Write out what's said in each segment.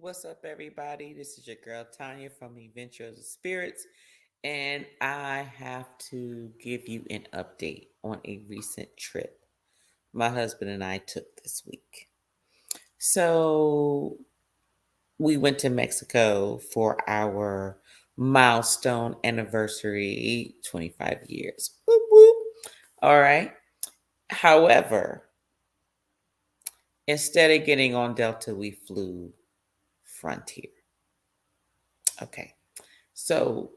What's up, everybody? This is your girl Tanya from Adventures of Spirits, and I have to give you an update on a recent trip my husband and I took this week. So, we went to Mexico for our milestone anniversary 25 years. Whoop, whoop. All right. However, instead of getting on Delta, we flew Frontier. Okay. So,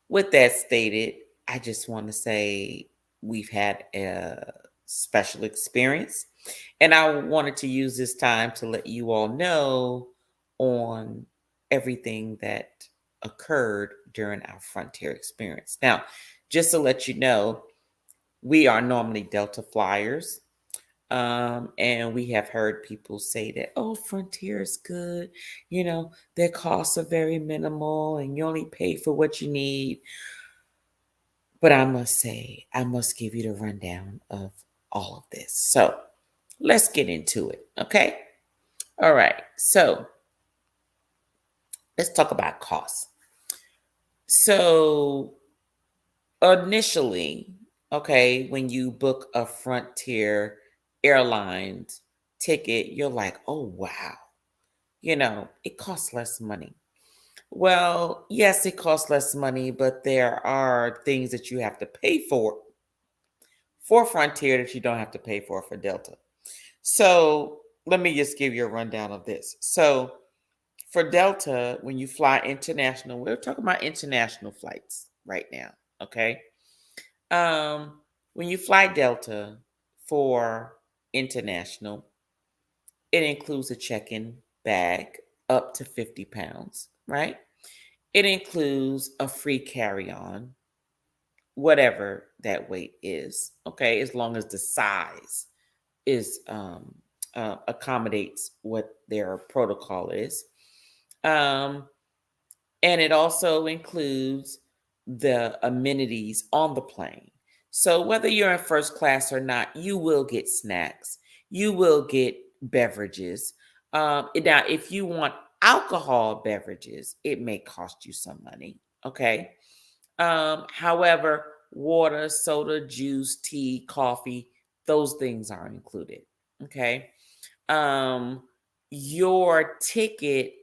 with that stated, I just want to say we've had a special experience, and I wanted to use this time to let you all know on everything that occurred during our Frontier experience. Now, just to let you know, we are normally Delta flyers. And we have heard people say that, oh, Frontier is good. Their costs are very minimal and you only pay for what you need. But I must say, I must give you the rundown of all of this. So let's get into it. Okay. All right. So let's talk about costs. So initially, okay, when you book a Frontier Airlines ticket, you're like, oh, wow, it costs less money. Well, yes, it costs less money, but there are things that you have to pay for Frontier that you don't have to pay for Delta. So let me just give you a rundown of this. So for Delta, when you fly international, we're talking about international flights right now. Okay. Um, when you fly Delta for international, it includes a check-in bag up to 50 pounds, right? It includes a free carry-on, whatever that weight is, okay, as long as the size is accommodates what their protocol is. Um, and it also includes the amenities on the plane. So whether you're in first class or not, you will get snacks. You will get beverages. Now, if you want alcohol beverages, it may cost you some money. Okay. However, water, soda, juice, tea, coffee, those things are included. Okay. Um, your ticket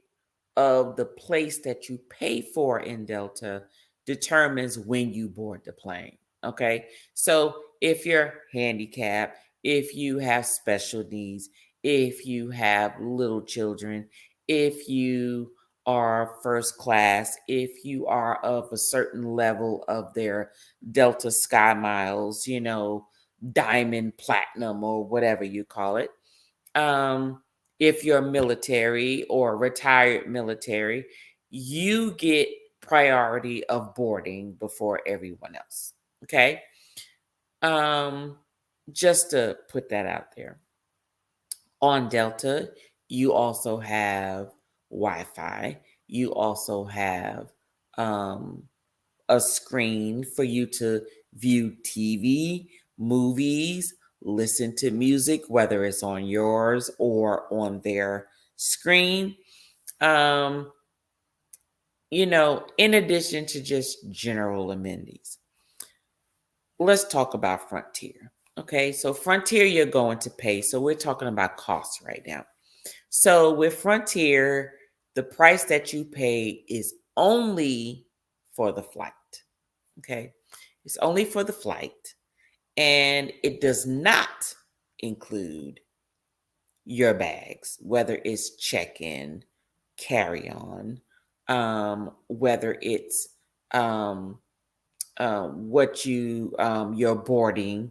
of the place that you pay for in Delta determines when you board the plane. Okay. So if you're handicapped, if you have special needs, if you have little children, if you are first class, if you are of a certain level of their Delta Sky Miles, diamond, platinum, or whatever you call it. If you're military or retired military, you get priority of boarding before everyone else. Okay. Um, just to put that out there. On Delta, you also have Wi-Fi. You also have um, a screen for you to view TV, movies, listen to music, whether it's on yours or on their screen. Um, in addition to just general amenities. Let's talk about Frontier. Okay, so Frontier, you're going to pay. So we're talking about costs right now. So with Frontier, the price that you pay is only for the flight. Okay, it's only for the flight, and it does not include your bags, whether it's check-in, carry-on, whether it's um, what your boarding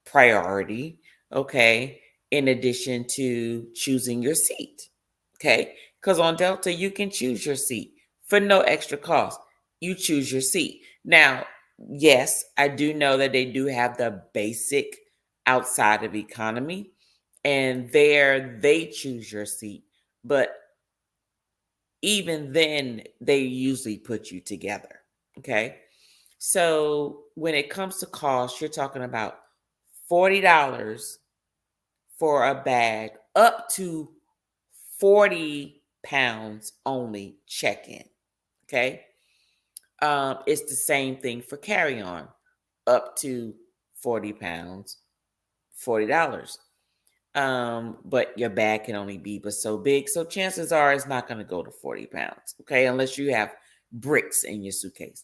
priority, okay, in addition to choosing your seat, okay, because on Delta you can choose your seat for no extra cost. You choose your seat. Now, yes, I do know that they do have the basic outside of economy, and there they choose your seat, but even then they usually put you together, okay. So when it comes to cost, you're talking about $40 for a bag, up to 40 pounds only check-in. Okay. It's the same thing for carry-on, up to 40 pounds, $40. But your bag can only be but so big. So chances are it's not going to go to 40 pounds. Okay. Unless you have bricks in your suitcase.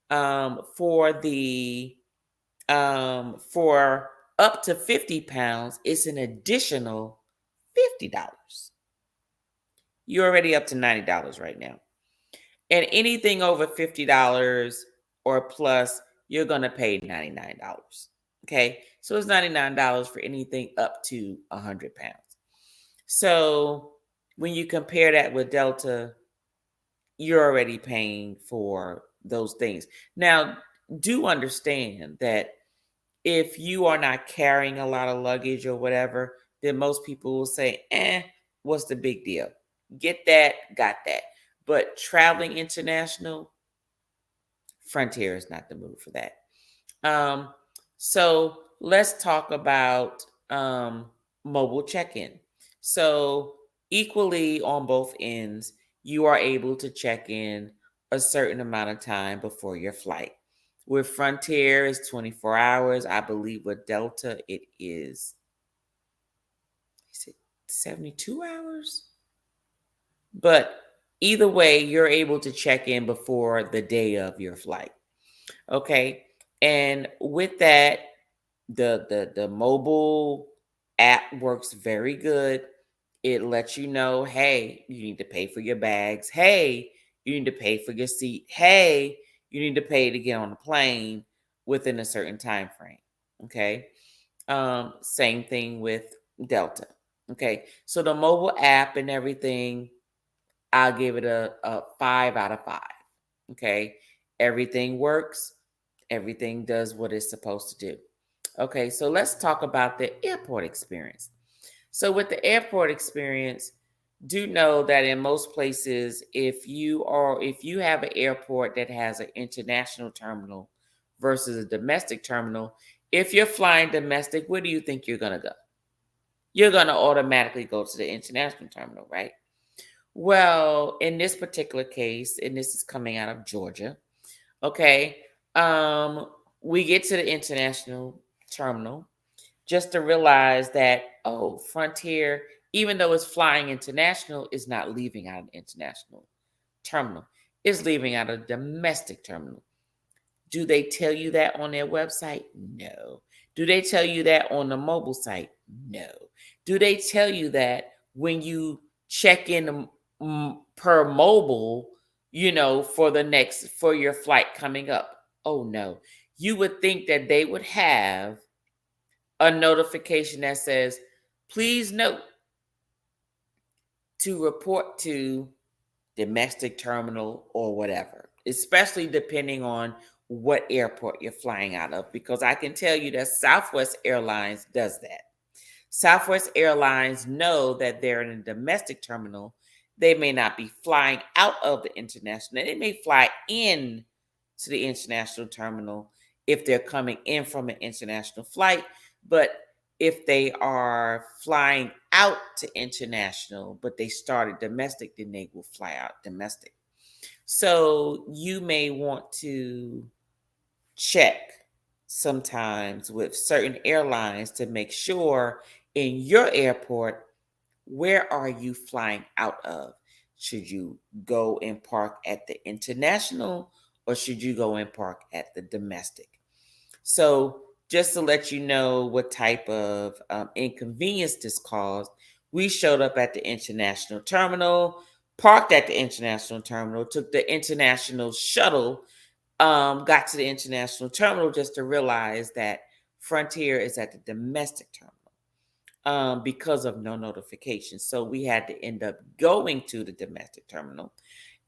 For up to 50 pounds, it's an additional $50. You're already up to $90 right now. And anything over $50 or plus, you're going to pay $99. Okay. So it's $99 for anything up to 100 pounds. So when you compare that with Delta, you're already paying for those things. Now, do understand that if you are not carrying a lot of luggage or whatever, then most people will say, what's the big deal? Get that, got that. But traveling international, Frontier is not the move for that. Um, so let's talk about mobile check-in. So equally on both ends, you are able to check in a certain amount of time before your flight. With Frontier, it's 24 hours. I believe with Delta, is it 72 hours? But either way, you're able to check in before the day of your flight. Okay. And with that, the mobile app works very good. It lets you know, hey, you need to pay for your bags. Hey, you need to pay for your seat. Hey, you need to pay to get on the plane within a certain time frame. Okay. Same thing with Delta. Okay. So the mobile app and everything, I'll give it a 5 out of 5. Okay. Everything works. Everything does what it's supposed to do. Okay, so let's talk about the airport experience. So with the airport experience, do know that in most places, if you have an airport that has an international terminal versus a domestic terminal, if you're flying domestic, where do you think you're going to go? You're going to automatically go to the international terminal, right? Well, in this particular case, and this is coming out of Georgia, okay, we get to the international terminal just to realize that, oh, Frontier, even though it's flying international, is not leaving out an international terminal. It's leaving out a domestic terminal. Do they tell you that on their website? No. Do they tell you that on the mobile site? No. Do they tell you that when you check in per mobile, for your flight coming up? Oh, no. You would think that they would have a notification that says, please note to report to domestic terminal or whatever, especially depending on what airport you're flying out of, because I can tell you that Southwest Airlines does that. Southwest Airlines know that they're in a domestic terminal. They may not be flying out of the international. They may fly in to the international terminal if they're coming in from an international flight. But if they are flying out to international, but they started domestic, then they will fly out domestic. So you may want to check sometimes with certain airlines to make sure in your airport, where are you flying out of? Should you go and park at the international or should you go and park at the domestic? So just to let you know what type of inconvenience this caused, we showed up at the international terminal, parked at the international terminal, took the international shuttle, got to the international terminal just to realize that Frontier is at the domestic terminal because of no notification. So we had to end up going to the domestic terminal.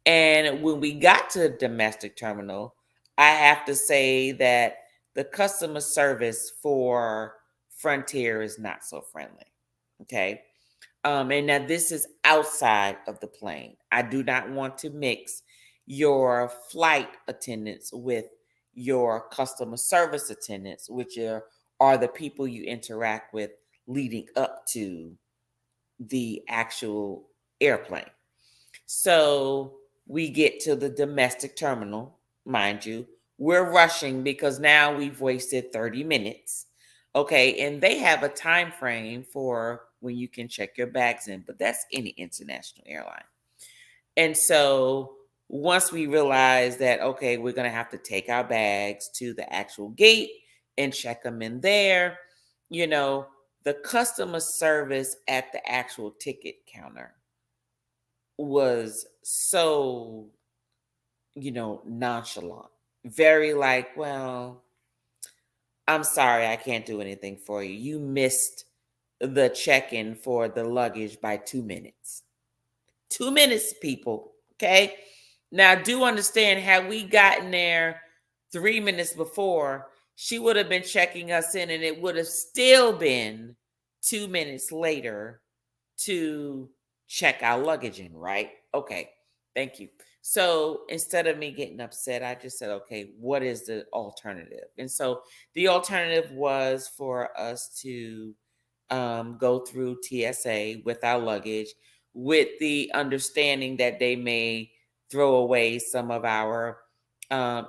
And when we got to the domestic terminal, I have to say that the customer service for Frontier is not so friendly. Okay. And now this is outside of the plane. I do not want to mix your flight attendants with your customer service attendants, which are the people you interact with leading up to the actual airplane. So we get to the domestic terminal, mind you. We're rushing because now we've wasted 30 minutes. Okay, and they have a time frame for when you can check your bags in, but that's any international airline. And so once we realize that, okay, we're going to have to take our bags to the actual gate and check them in there, you know, the customer service at the actual ticket counter was so, nonchalant. Very like, well, I'm sorry, I can't do anything for you. You missed the check in for the luggage by 2 minutes. 2 minutes, people. Okay. Now, do understand, had we gotten there 3 minutes before, she would have been checking us in, and it would have still been 2 minutes later to check our luggage in, right? Okay. Thank you. So instead of me getting upset, I just said, okay, what is the alternative? And so the alternative was for us to go through TSA with our luggage, with the understanding that they may throw away some of our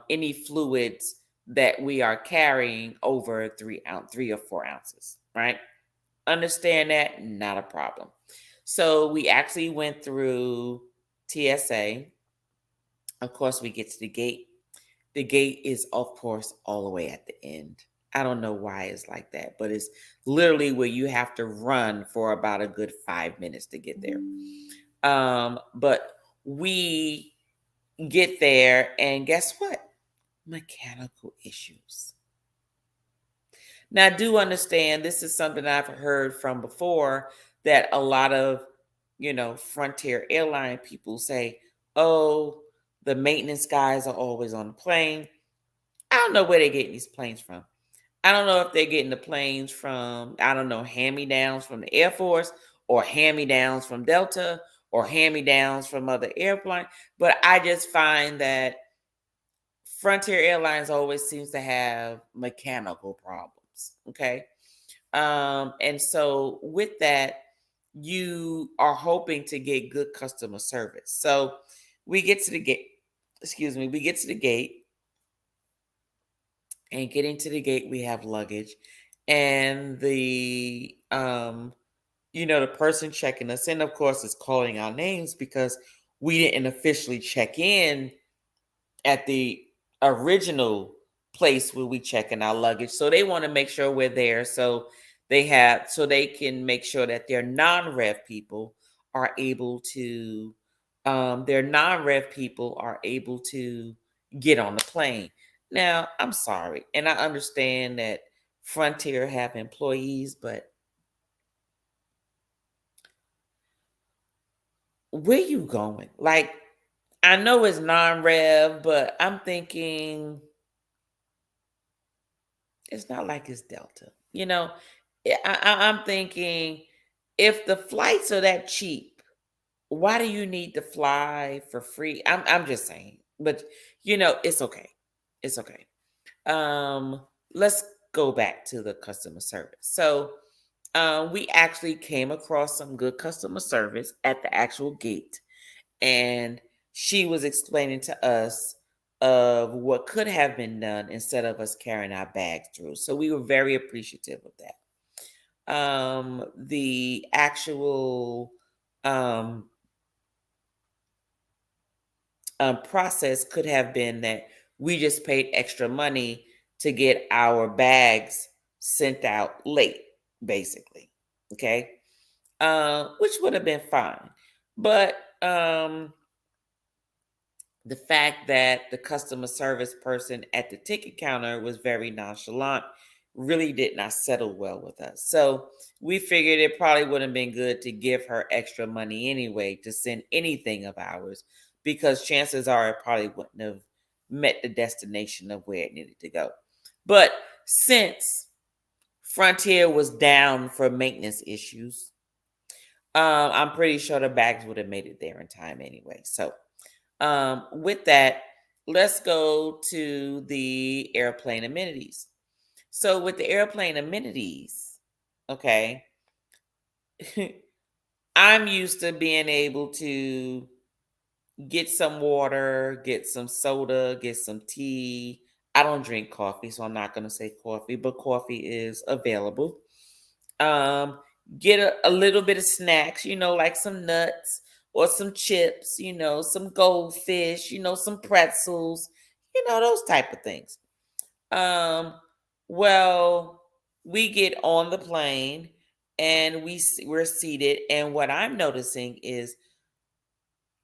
any fluids that we are carrying over 3 or 4 ounces, right? Understand that, not a problem. So we actually went through TSA. Of course, we get to the gate. The gate is, of course, all the way at the end. I don't know why it's like that, but it's literally where you have to run for about a good 5 minutes to get there. But we get there, and guess what? Mechanical issues. Now, do understand this is something I've heard from before, that a lot of, Frontier airline people say, oh, the maintenance guys are always on the plane. I don't know where they're getting these planes from. I don't know if they're getting the planes from, I don't know, hand-me-downs from the Air Force, or hand-me-downs from Delta, or hand-me-downs from other airplanes. But I just find that Frontier Airlines always seems to have mechanical problems. Okay. And so with that, you are hoping to get good customer service. So we get to the gate, we get to the gate, and getting to the gate, we have luggage. And the person checking us in, of course, is calling our names because we didn't officially check in at the original place where we check in our luggage. So they want to make sure we're there. So they can make sure that are able to, their non-rev people are able to get on the plane. Now, I'm sorry, and I understand that Frontier have employees, but where you going? Like, I know it's non-rev, but I'm thinking it's not like it's Delta. I'm thinking, if the flights are that cheap, why do you need to fly for free? I'm just saying, but it's okay. It's okay. Um, let's go back to the customer service. So, we actually came across some good customer service at the actual gate, and she was explaining to us of what could have been done instead of us carrying our bags through. So we were very appreciative of that. The actual um, process could have been that we just paid extra money to get our bags sent out late, basically. Okay. Which would have been fine. But the fact that the customer service person at the ticket counter was very nonchalant really did not settle well with us. So we figured it probably would have been good to give her extra money anyway to send anything of ours, because chances are it probably wouldn't have met the destination of where it needed to go. But since Frontier was down for maintenance issues, I'm pretty sure the bags would have made it there in time anyway. So with that, let's go to the airplane amenities. So with the airplane amenities, okay, I'm used to being able to Get some water, get some soda, get some tea. I don't drink coffee, so I'm not going to say coffee, but coffee is available. Um, get a little bit of snacks, like some nuts or some chips, some goldfish, some pretzels, those type of things. Um, well, we get on the plane and we're seated, and what I'm noticing is,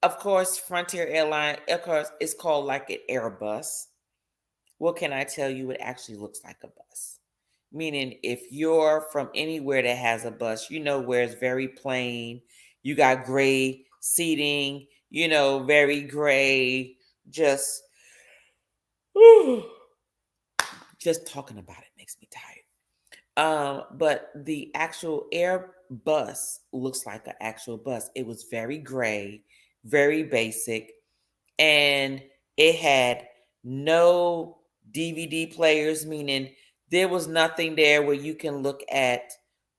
of course, Frontier Airline, of course, it's called like an Airbus. What can I tell you? It actually looks like a bus. Meaning, if you're from anywhere that has a bus, where it's very plain, you got gray seating, very gray, just, whew, just talking about it makes me tired. But the actual Airbus looks like an actual bus. It was very gray, very basic, and it had no DVD players, meaning there was nothing there where you can look at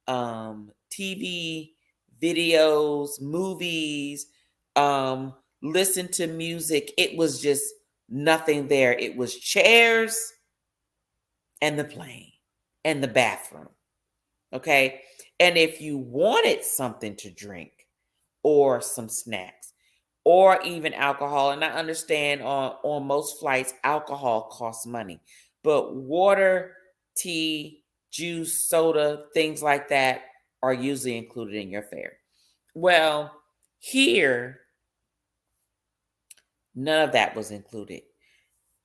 TV, videos, movies, listen to music. It was just nothing there. It was chairs and the plane and the bathroom. Okay. And if you wanted something to drink or some snacks or even alcohol, and I understand on most flights, alcohol costs money, but water, tea, juice, soda, things like that are usually included in your fare. Well, here, none of that was included.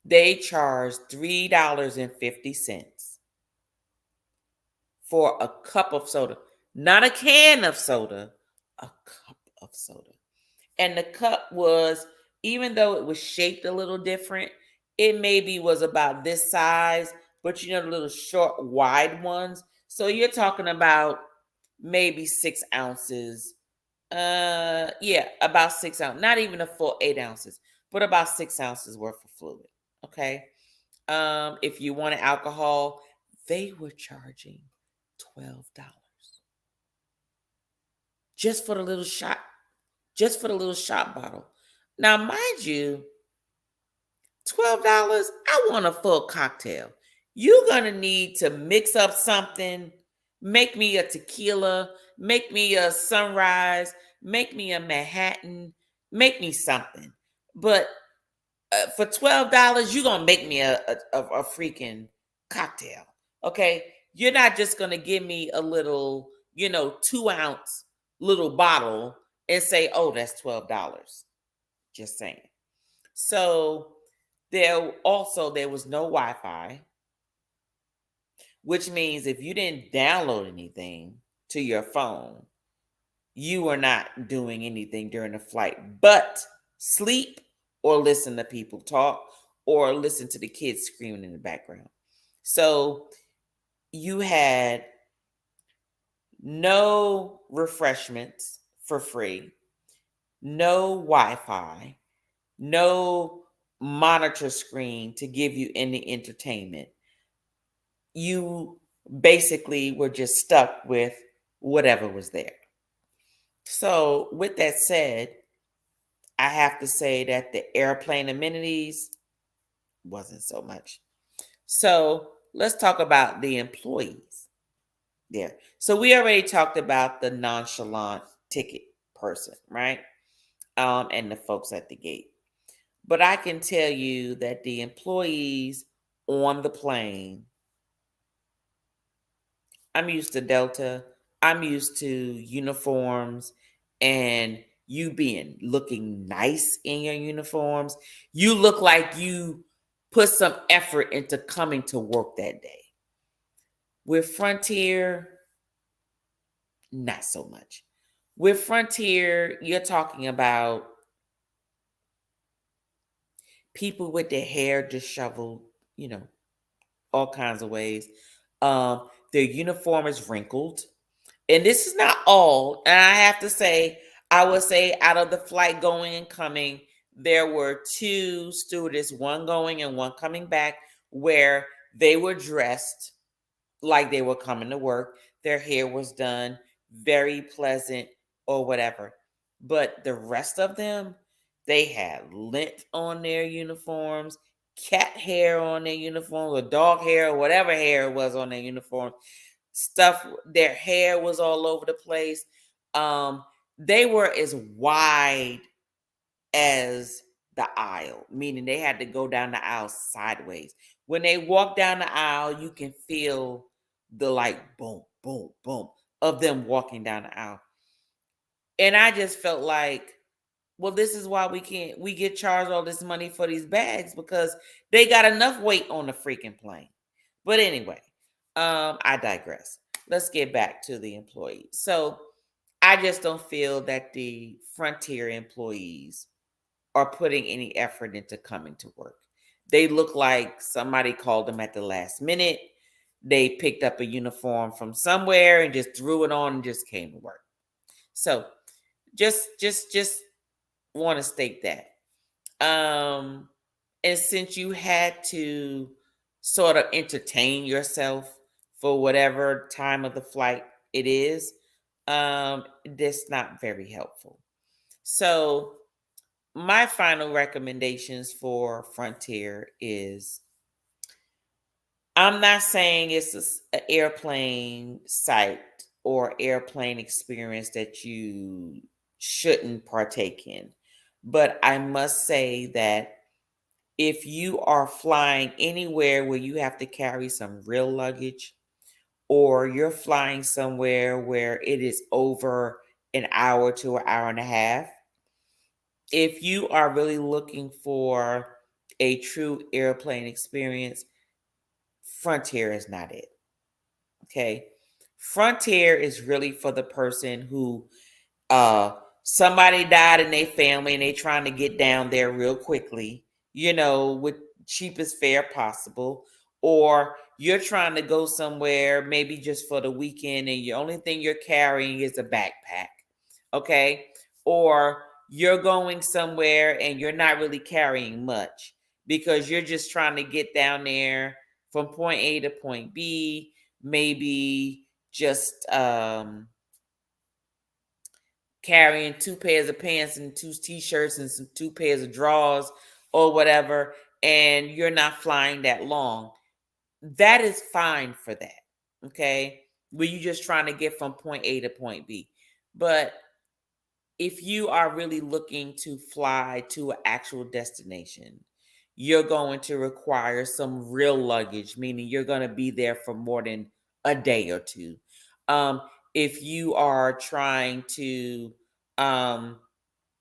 They charged $3.50 for a cup of soda, not a can of soda, a cup of soda. And the cup was, even though it was shaped a little different, it maybe was about this size, but the little short, wide ones. So you're talking about maybe 6 ounces. Yeah, about 6 ounces, not even a full 8 ounces, but about 6 ounces worth of fluid. Okay. If you wanted alcohol, they were charging $12 just for the little shot, just for the little shot bottle. Now, mind you, $12, I want a full cocktail. You're gonna need to mix up something, make me a tequila, make me a sunrise, make me a Manhattan, make me something. But for $12, you're gonna make me a freaking cocktail. Okay. You're not just gonna give me a little, 2 ounce little bottle and say, oh, that's $12. Just saying. So there was no Wi-Fi, which means if you didn't download anything to your phone, you were not doing anything during the flight but sleep or listen to people talk or listen to the kids screaming in the background. So you had no refreshments for free, no Wi-Fi, no monitor screen to give you any entertainment. You basically were just stuck with whatever was there. So, with that said, I have to say that the airplane amenities wasn't so much. So, let's talk about the employees there. So, we already talked about the nonchalant ticket person, right? And the folks at the gate. But I can tell you that the employees on the plane, I'm used to Delta. I'm used to uniforms and you being looking nice in your uniforms. You look like you put some effort into coming to work that day. With Frontier, not so much. With Frontier, you're talking about people with their hair disheveled, all kinds of ways. Their uniform is wrinkled. And this is not all. And I have to say, I would say out of the flight going and coming, there were two stewardess, one going and one coming back, where they were dressed like they were coming to work. Their hair was done, very pleasant or whatever. But the rest of them, They had lint on their uniforms, cat hair on their uniforms, or dog hair, or whatever hair it was on their uniform. Stuff, their hair was all over the place. They were as wide as the aisle, meaning they had to go down the aisle sideways. When they walk down the aisle, you can feel the like boom, boom, boom of them walking down the aisle. And I just felt like, well, this is why we get charged all this money for these bags, because they got enough weight on the freaking plane. But anyway, I digress. Let's get back to the employees. So I just don't feel that the Frontier employees are putting any effort into coming to work. They look like somebody called them at the last minute. They picked up a uniform from somewhere and just threw it on and just came to work. So just want to state that. And since you had to sort of entertain yourself for whatever time of the flight it is, that's not very helpful. So my final recommendations for Frontier is, I'm not saying it's an airplane site or airplane experience that you shouldn't partake in. But I must say that if you are flying anywhere where you have to carry some real luggage, or you're flying somewhere where it is over an hour to an hour and a half, if you are really looking for a true airplane experience, Frontier is not it. Okay. Frontier is really for the person who somebody died in their family and they trying to get down there real quickly, with cheapest fare possible. Or you're trying to go somewhere maybe just for the weekend and the only thing you're carrying is a backpack. Okay. Or you're going somewhere and you're not really carrying much because you're just trying to get down there from point A to point B, maybe just carrying two pairs of pants and two t-shirts and some two pairs of drawers or whatever, and you're not flying that long. That is fine for that. Okay. Where you just trying to get from point A to point B. But if you are really looking to fly to an actual destination, you're going to require some real luggage, meaning you're going to be there for more than a day or two. If you are trying to, um,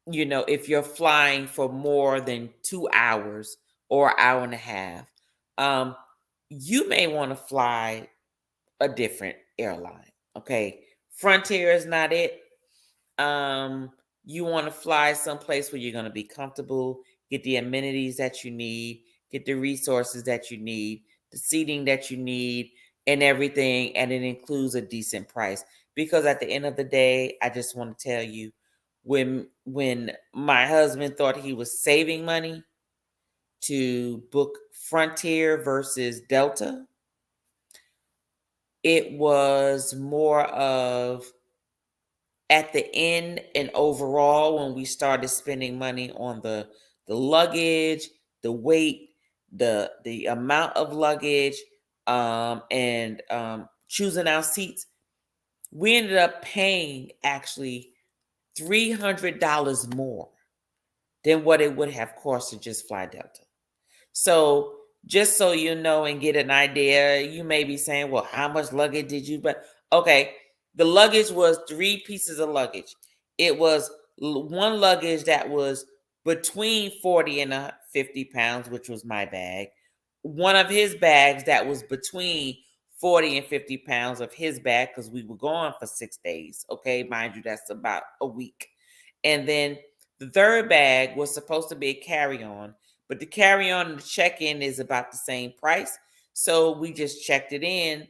if you're flying for more than 2 hours or hour and a half, um, you may want to fly a different airline. Okay. Frontier is not it. Um, you want to fly someplace where you're going to be comfortable, get the amenities that you need, get the resources that you need, the seating that you need, and everything. And it includes a decent price. Because at the end of the day, I just want to tell you, when my husband thought he was saving money to book Frontier versus Delta, it was more of, at the end and overall, when we started spending money on the luggage, the weight, the amount of luggage, and choosing our seats, we ended up paying actually $300 more than what it would have cost to just fly Delta. So just so you know and get an idea, you may be saying, well, how much luggage did you? But okay, the luggage was 3 pieces of luggage. It was one luggage that was between 40 and 50 pounds, which was my bag. One of his bags that was between 40 and 50 pounds of his bag, because we were gone for 6 days. Okay, mind you, that's about a week. And then the third bag was supposed to be a carry-on, but the carry-on and the check-in is about the same price. So we just checked it in,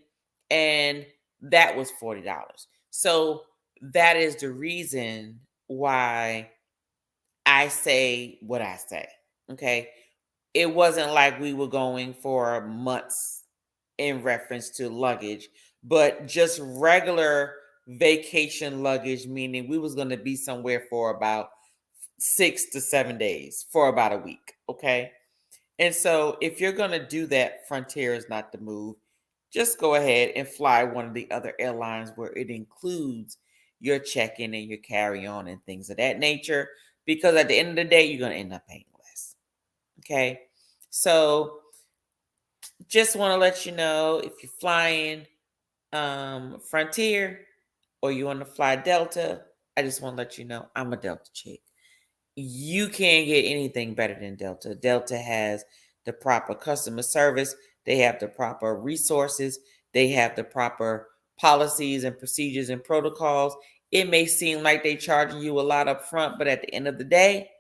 and that was $40. So that is the reason why I say what I say. Okay. It wasn't like we were going for months in reference to luggage, but just regular vacation luggage, meaning we was going to be somewhere for about 6 to 7 days for about a week. Okay. And so if you're going to do that, Frontier is not the move. Just go ahead and fly one of the other airlines where it includes your check-in and your carry-on and things of that nature. Because at the end of the day, you're going to end up paying less. Okay. So just want to let you know, if you're flying Frontier or you want to fly Delta, I just want to let you know I'm a Delta chick. You can't get anything better than Delta. Delta has the proper customer service, they have the proper resources, they have the proper policies and procedures and protocols. It may seem like they're charging you a lot up front, but at the end of the day,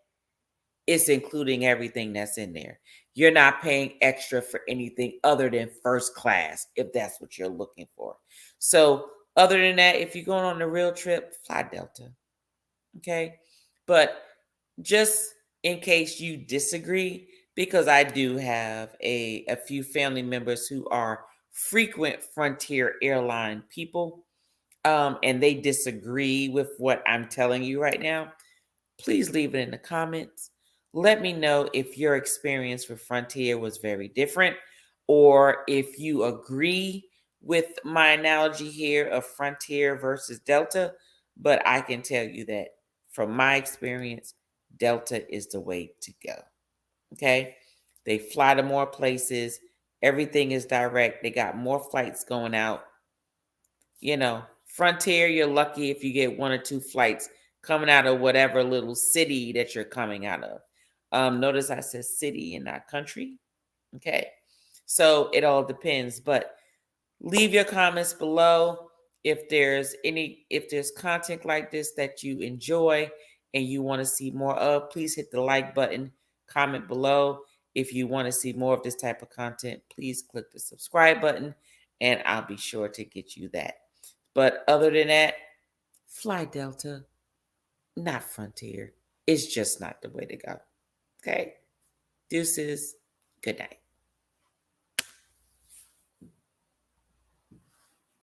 it's including everything that's in there. You're not paying extra for anything other than first class, if that's what you're looking for. So, other than that, if you're going on a real trip, fly Delta. Okay. But just in case you disagree, because I do have a few family members who are frequent Frontier airline people, and they disagree with what I'm telling you right now, please leave it in the comments. Let me know if your experience with Frontier was very different, or if you agree with my analogy here of Frontier versus Delta. But I can tell you that from my experience, Delta is the way to go. Okay. They fly to more places. Everything is direct. They got more flights going out. Frontier, you're lucky if you get 1 or 2 flights coming out of whatever little city that you're coming out of. Notice I said city and not country. Okay. So it all depends. But leave your comments below. If there's content like this that you enjoy and you want to see more of, please hit the like button, comment below. If you want to see more of this type of content, please click the subscribe button and I'll be sure to get you that. But other than that, fly Delta, not Frontier. It's just not the way to go. Okay? Deuces. Good night.